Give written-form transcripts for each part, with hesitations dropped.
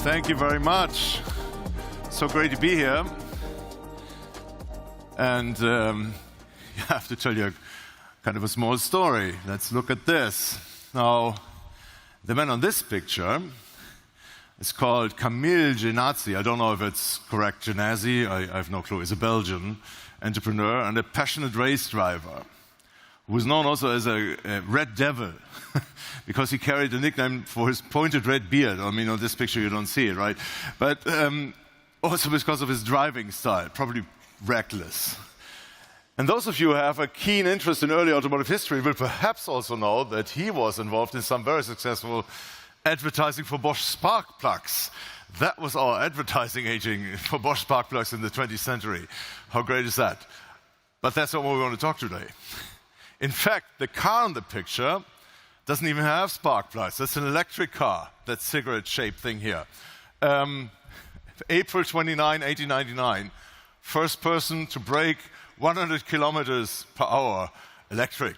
Thank you very much. So great to be here. And I have to tell you kind of a small story. Let's look at this. Now, the man on this picture is called Camille Genazzi. I don't know if it's correct, Genazzi. I have no clue. He's a Belgian entrepreneur and a passionate race driver who is known also as a Red Devil because he carried a nickname for his pointed red beard. I mean, on this picture you don't see it, right? But also because of his driving style, probably reckless. And those of you who have a keen interest in early automotive history will perhaps also know that he was involved in some very successful advertising for Bosch spark plugs. That was our advertising aging for Bosch spark plugs in the 20th century. How great is that? But that's not what we want to talk today. In fact, the car in the picture doesn't even have spark plugs. That's an electric car, that cigarette-shaped thing here. April 29, 1899, first person to break 100 kilometers per hour electric.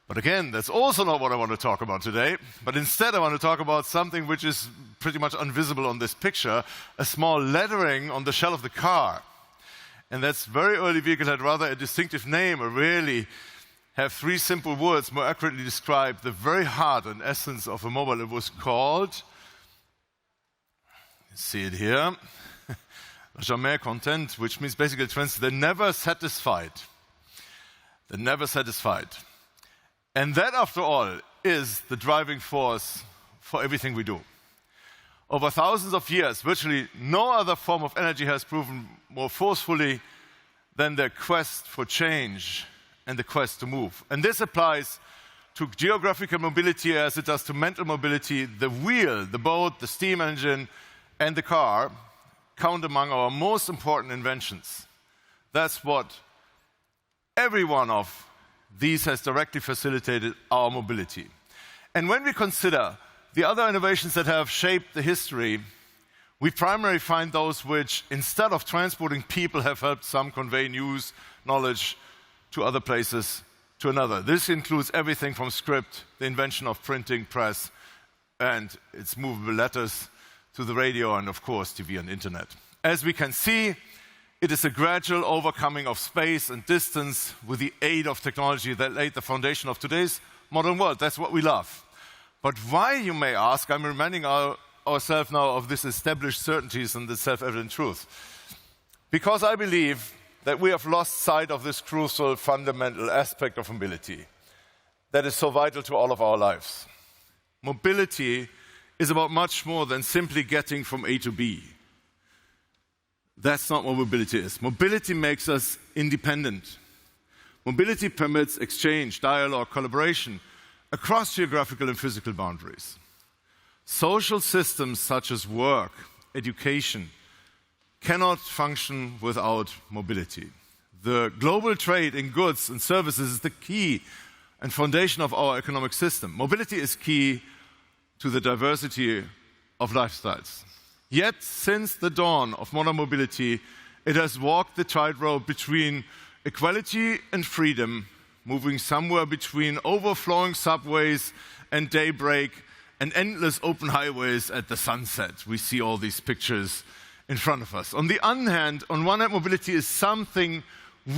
But again, that's also not what I want to talk about today. But instead, I want to talk about something which is pretty much invisible on this picture, a small lettering on the shell of the car. And that very early vehicle had rather a distinctive name, or really have three simple words more accurately describe the very heart and essence of a mobile. It was called, you see it here, jamais content, which means basically the never satisfied. The never satisfied. And that, after all, is the driving force for everything we do. Over thousands of years, virtually no other form of energy has proven more forcefully than the quest for change and the quest to move. And this applies to geographical mobility as it does to mental mobility. The wheel, the boat, the steam engine, and the car count among our most important inventions. That's what every one of these has directly facilitated our mobility. And when we consider the other innovations that have shaped the history, we primarily find those which, instead of transporting people, have helped some convey news, knowledge to other places, to another. This includes everything from script, the invention of printing press, and its movable letters, to the radio, and of course, TV and internet. As we can see, it is a gradual overcoming of space and distance with the aid of technology that laid the foundation of today's modern world. That's what we love. But why, you may ask? I'm reminding ourselves now of these established certainties and the self-evident truth. Because I believe that we have lost sight of this crucial, fundamental aspect of mobility that is so vital to all of our lives. Mobility is about much more than simply getting from A to B. That's not what mobility is. Mobility makes us independent. Mobility permits exchange, dialogue, collaboration across geographical and physical boundaries. Social systems such as work, education, cannot function without mobility. The global trade in goods and services is the key and foundation of our economic system. Mobility is key to the diversity of lifestyles. Yet, since the dawn of modern mobility, it has walked the tightrope between equality and freedom, moving somewhere between overflowing subways and daybreak and endless open highways at the sunset. We see all these pictures in front of us. On one hand, mobility is something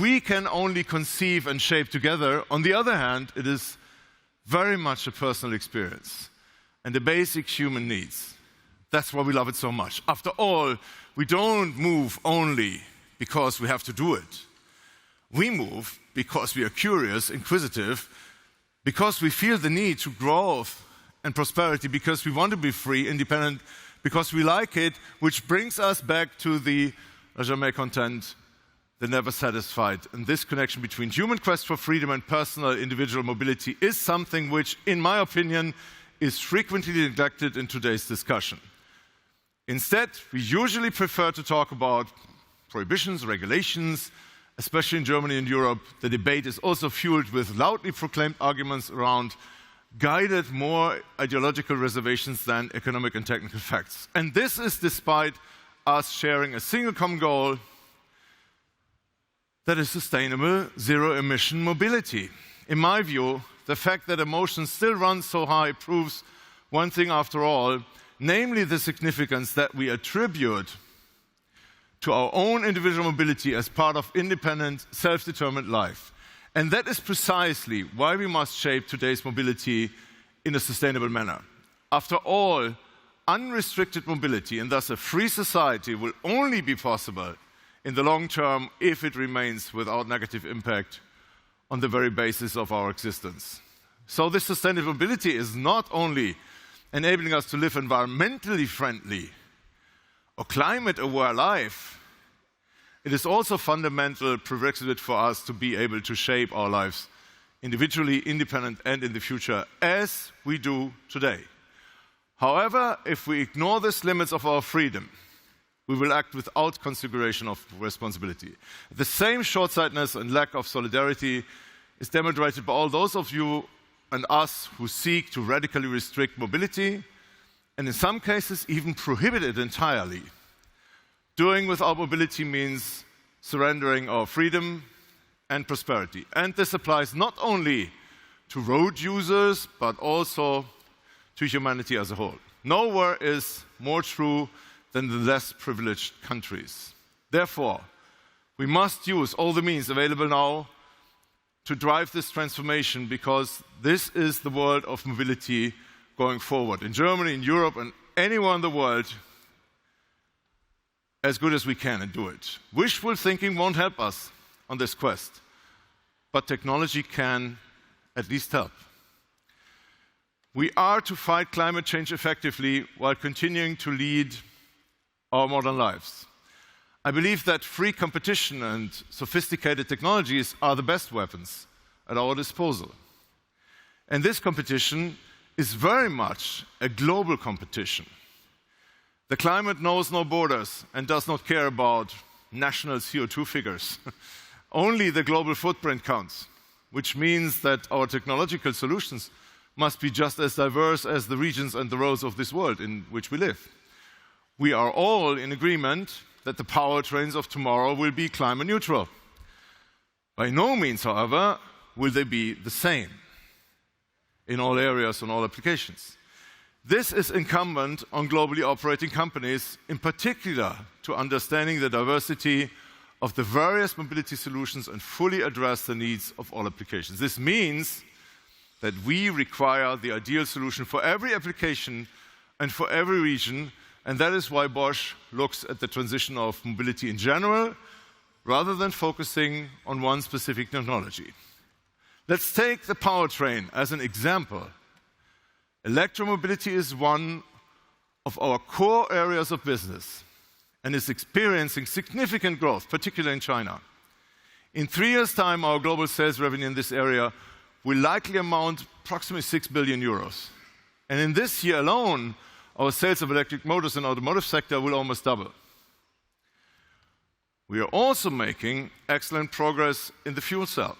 we can only conceive and shape together. On the other hand, it is very much a personal experience and the basic human needs. That's why we love it so much. After all, we don't move only because we have to do it. We move because we are curious, inquisitive, because we feel the need to growth and prosperity, because we want to be free, independent, because we like it, which brings us back to the jamais content, the never satisfied. And this connection between human quest for freedom and personal individual mobility is something which, in my opinion, is frequently neglected in today's discussion. Instead, we usually prefer to talk about prohibitions, regulations. Especially in Germany and Europe, the debate is also fueled with loudly proclaimed arguments around guided more ideological reservations than economic and technical facts. And this is despite us sharing a single common goal that is sustainable, zero-emission mobility. In my view, the fact that emotions still run so high proves one thing after all: namely the significance that we attribute to our own individual mobility as part of independent, self-determined life. And that is precisely why we must shape today's mobility in a sustainable manner. After all, unrestricted mobility, and thus a free society, will only be possible in the long term if it remains without negative impact on the very basis of our existence. So this sustainable mobility is not only enabling us to live environmentally friendly or climate-aware life, it is also a fundamental prerequisite for us to be able to shape our lives individually, independent, and in the future, as we do today. However, if we ignore these limits of our freedom, we will act without consideration of responsibility. The same short-sightedness and lack of solidarity is demonstrated by all those of you and us who seek to radically restrict mobility, and in some cases even prohibit it entirely. Doing without mobility means surrendering our freedom and prosperity. And this applies not only to road users, but also to humanity as a whole. Nowhere is more true than the less privileged countries. Therefore, we must use all the means available now to drive this transformation, because this is the world of mobility going forward. In Germany, in Europe, and anywhere in the world, as good as we can and do it. Wishful thinking won't help us on this quest, but technology can at least help. We are to fight climate change effectively while continuing to lead our modern lives. I believe that free competition and sophisticated technologies are the best weapons at our disposal. And this competition is very much a global competition. The climate knows no borders and does not care about national CO2 figures. Only the global footprint counts, which means that our technological solutions must be just as diverse as the regions and the roads of this world in which we live. We are all in agreement that the powertrains of tomorrow will be climate neutral. By no means, however, will they be the same in all areas and all applications. This is incumbent on globally operating companies, in particular to understanding the diversity of the various mobility solutions and fully address the needs of all applications. This means that we require the ideal solution for every application and for every region, and that is why Bosch looks at the transition of mobility in general, rather than focusing on one specific technology. Let's take the powertrain as an example. Electromobility is one of our core areas of business and is experiencing significant growth, particularly in China. In 3 years' time, our global sales revenue in this area will likely amount approximately 6 billion euros. And in this year alone, our sales of electric motors in the automotive sector will almost double. We are also making excellent progress in the fuel cell.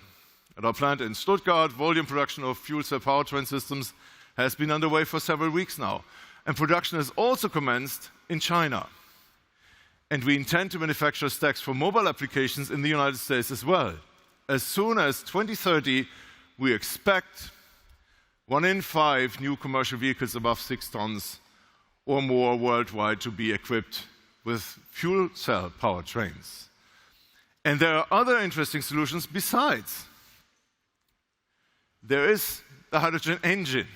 At our plant in Stuttgart, volume production of fuel cell powertrain systems has been underway for several weeks now, and production has also commenced in China. And we intend to manufacture stacks for mobile applications in the United States as well. As soon as 2030, we expect 1 in 5 new commercial vehicles above 6 tons or more worldwide to be equipped with fuel cell powertrains. And there are other interesting solutions besides. There is the hydrogen engine,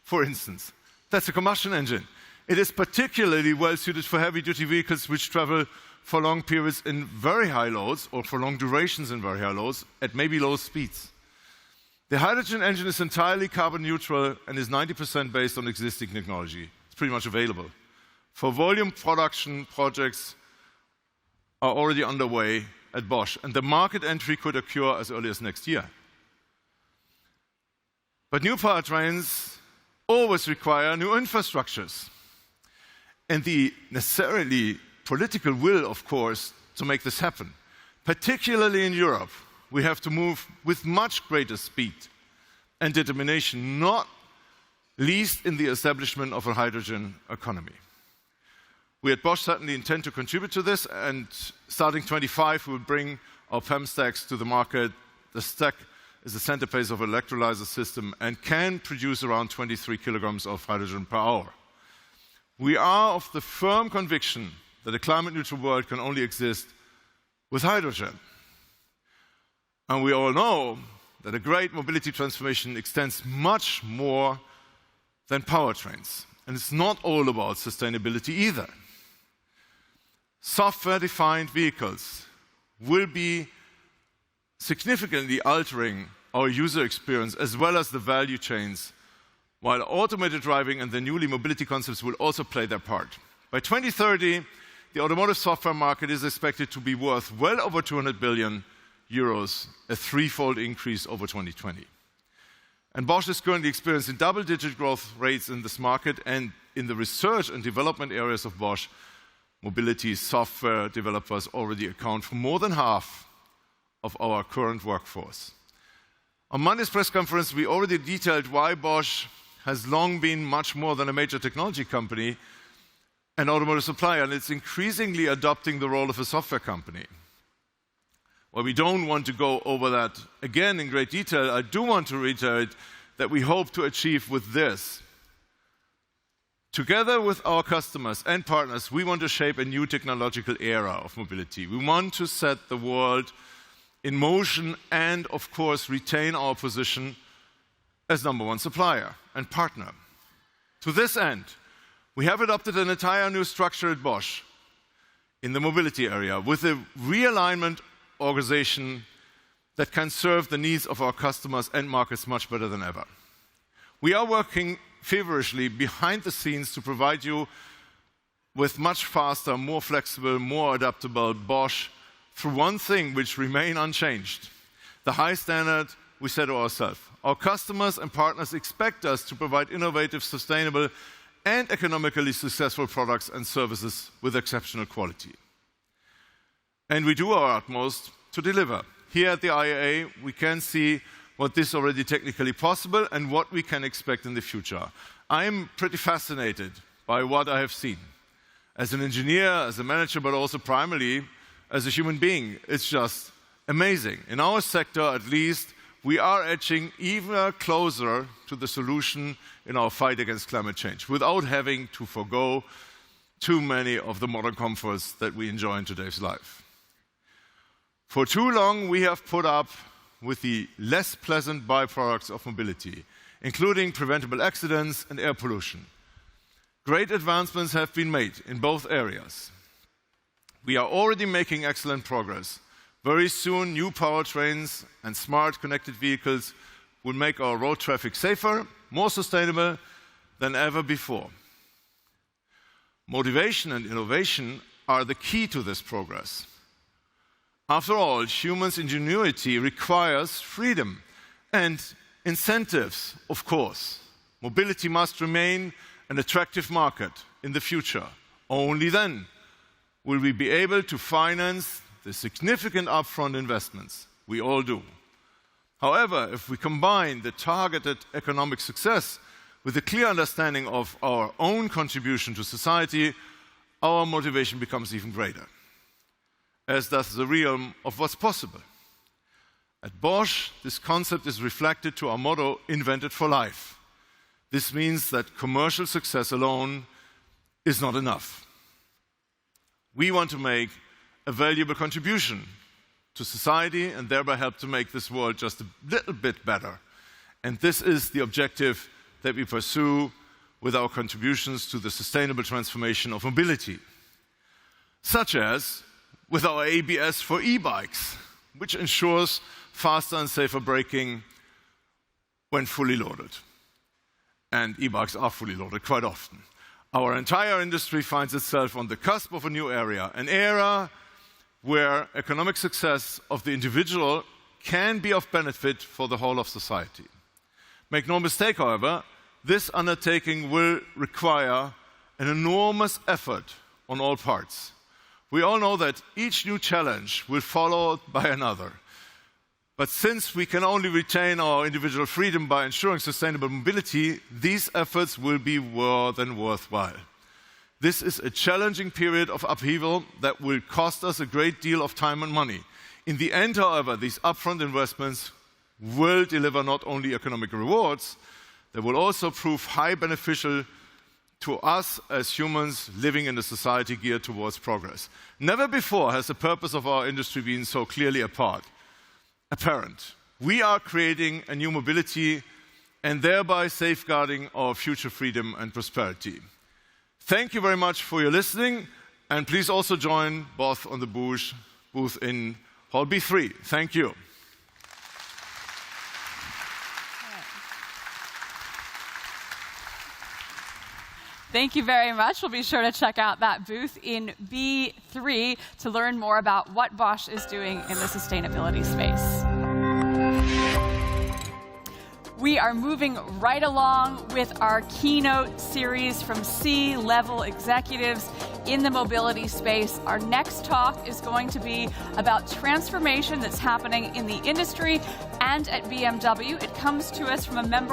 for instance. That's a combustion engine. It is particularly well suited for heavy-duty vehicles which travel for long periods in very high loads or for long durations in very high loads at maybe low speeds. The hydrogen engine is entirely carbon neutral and is 90% based on existing technology. It's pretty much available. For volume production, projects are already underway at Bosch, and the market entry could occur as early as next year. But new powertrains always require new infrastructures, and the necessarily political will, of course, to make this happen. Particularly in Europe, we have to move with much greater speed and determination, not least in the establishment of a hydrogen economy. We at Bosch certainly intend to contribute to this, and starting 25, we will bring our PEM stacks to the market. The stack is the centerpiece of an electrolyzer system and can produce around 23 kilograms of hydrogen per hour. We are of the firm conviction that a climate-neutral world can only exist with hydrogen. And we all know that a great mobility transformation extends much more than powertrains. And it's not all about sustainability either. Software-defined vehicles will be significantly altering our user experience as well as the value chains, while automated driving and the newly mobility concepts will also play their part. By 2030, the automotive software market is expected to be worth well over 200 billion euros, a threefold increase over 2020. And Bosch is currently experiencing double-digit growth rates in this market, and in the research and development areas of Bosch, mobility software developers already account for more than half of our current workforce. On Monday's press conference, we already detailed why Bosch has long been much more than a major technology company, an automotive supplier, and it's increasingly adopting the role of a software company. While we don't want to go over that again in great detail, I do want to reiterate that we hope to achieve with this. Together with our customers and partners, we want to shape a new technological era of mobility. We want to set the world in motion and, of course, retain our position as #1 supplier and partner. To this end, we have adopted an entire new structure at Bosch in the mobility area with a realignment organization that can serve the needs of our customers and markets much better than ever. We are working feverishly behind the scenes to provide you with much faster, more flexible, more adaptable Bosch through one thing which remain unchanged: the high standard we set to ourselves. Our customers and partners expect us to provide innovative, sustainable, and economically successful products and services with exceptional quality. And we do our utmost to deliver. Here at the IAA, we can see what is already technically possible and what we can expect in the future. I'm pretty fascinated by what I have seen. As an engineer, as a manager, but also primarily as a human being, it's just amazing. In our sector, at least, we are edging even closer to the solution in our fight against climate change without having to forgo too many of the modern comforts that we enjoy in today's life. For too long, we have put up with the less pleasant byproducts of mobility, including preventable accidents and air pollution. Great advancements have been made in both areas. We are already making excellent progress. Very soon, new powertrains and smart connected vehicles will make our road traffic safer, more sustainable than ever before. Motivation and innovation are the key to this progress. After all, humans' ingenuity requires freedom and incentives, of course. Mobility must remain an attractive market in the future. Only then will we be able to finance the significant upfront investments we all do. However, if we combine the targeted economic success with a clear understanding of our own contribution to society, our motivation becomes even greater, as does the realm of what's possible. At Bosch, this concept is reflected to our motto, "Invented for Life." This means that commercial success alone is not enough. We want to make a valuable contribution to society and thereby help to make this world just a little bit better. And this is the objective that we pursue with our contributions to the sustainable transformation of mobility, such as with our ABS for e-bikes, which ensures faster and safer braking when fully loaded. And e-bikes are fully loaded quite often. Our entire industry finds itself on the cusp of a new era, an era where economic success of the individual can be of benefit for the whole of society. Make no mistake, however, this undertaking will require an enormous effort on all parts. We all know that each new challenge will follow by another. But since we can only retain our individual freedom by ensuring sustainable mobility, these efforts will be more than worthwhile. This is a challenging period of upheaval that will cost us a great deal of time and money. In the end, however, these upfront investments will deliver not only economic rewards, they will also prove highly beneficial to us as humans living in a society geared towards progress. Never before has the purpose of our industry been so clearly apparent. We are creating a new mobility and thereby safeguarding our future freedom and prosperity. Thank you very much for your listening, and please also join Both on the booth in Hall B3. Thank you. Thank you very much. We'll be sure to check out that booth in B3 to learn more about what Bosch is doing in the sustainability space. We are moving right along with our keynote series from C-level executives in the mobility space. Our next talk is going to be about transformation that's happening in the industry and at BMW. It comes to us from a member